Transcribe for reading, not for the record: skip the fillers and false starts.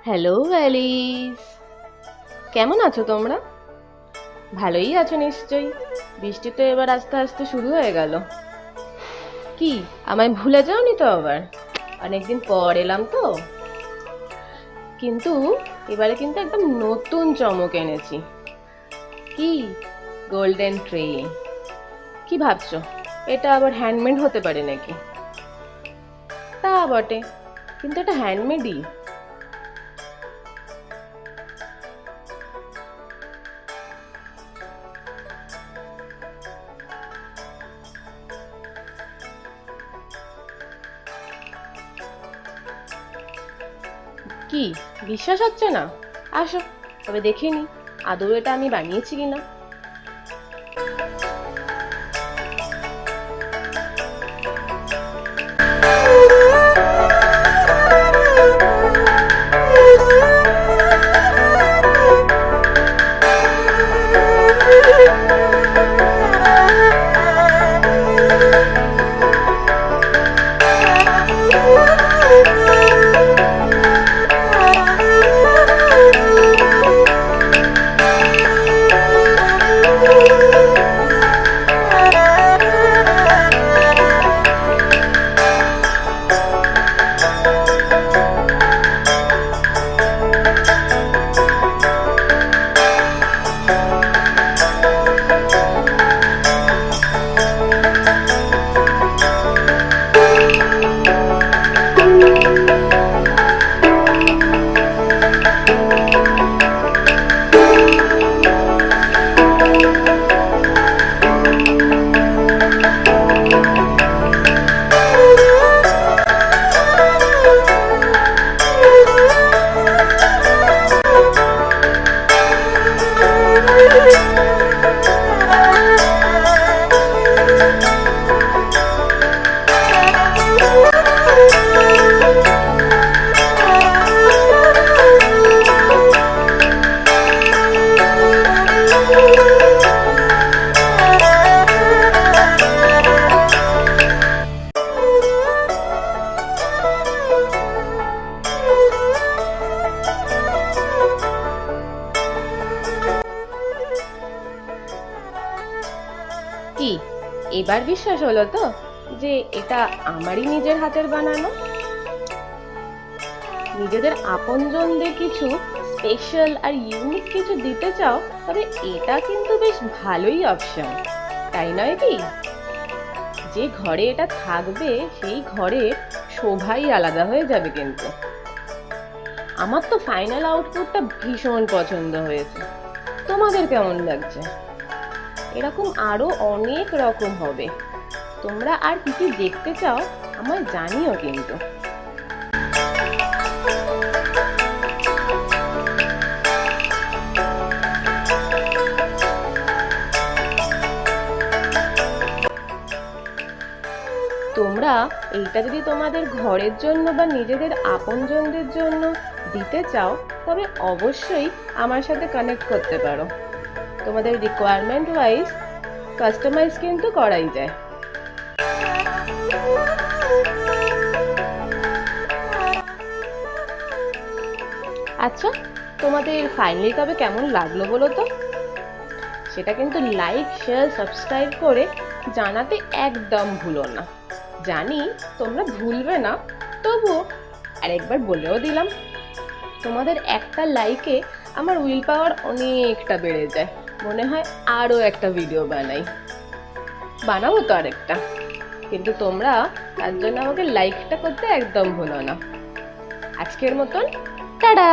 Hello Alice, কেমন আছো তোমরা? ভালোই আছো নিশ্চয়ই। বৃষ্টি তো এবার আস্তে আস্তে শুরু হয়ে গেল। কি, আমায় ভুলে যাওনি তো আবার? অনেকদিন পর এলাম তো। কিন্তু এবারে কিন্তু একদম নতুন চমক এনেছি। কি? Golden tray. কি ভাবছো, এটা আবার হ্যান্ডমেড হতে পারে নাকি? তা বটে, কিন্তু এটা হ্যান্ডমেডই। কি, বিশ্বাস হচ্ছে না? আসো, তবে দেখে নি আদৌ এটা আমি বানিয়েছি কিনা। কি, এবার বিশ্বাস হলো তো যে এটা আমারই নিজের হাতের বানানো? নিজেদের আপনজনদের কিছু স্পেশাল আর ইউনিক কিছু দিতে চাও, তবে এটা কিন্তু বেশ ভালোই অপশন, তাই নয় কি? যে ঘরে এটা থাকবে সেই ঘরে শোভাই আলাদা হয়ে যাবে। কিন্তু আমার তো ফাইনাল আউটপুটটা ভীষণ পছন্দ হয়েছে। তোমাদের কেমন লাগছে? এরকম আরো অনেক রকম হবে। তোমরা আর কি কি দেখতে চাও আমায় জানিও কিন্তু। তোমরা এইটা যদি তোমাদের ঘরের জন্য বা নিজেদের আপনজনদের জন্য দিতে চাও, তবে অবশ্যই আমার সাথে কানেক্ট করতে পারো। তোমাদের রিকোয়ারমেন্ট ওয়াইজ কাস্টমাইজ কিন্তু করাই যায়। আচ্ছা, তোমাদের ফাইনালি তবে কেমন লাগলো বলো তো? সেটা কিন্তু লাইক, শেয়ার, সাবস্ক্রাইব করে জানাতে একদম ভুলো না। জানি তোমরা ভুলবে না, তবুও আরেকবার বলেও দিলাম। তোমাদের একটা লাইকে আমার উইল পাওয়ার অনেকটা বেড়ে যায়। মনে হয় আরও একটা ভিডিও বানাবো তো আরেকটা। কিন্তু তোমরা তার জন্য আমাকে লাইকটা করতে একদম ভুলো না। আজকের মতন টাটা।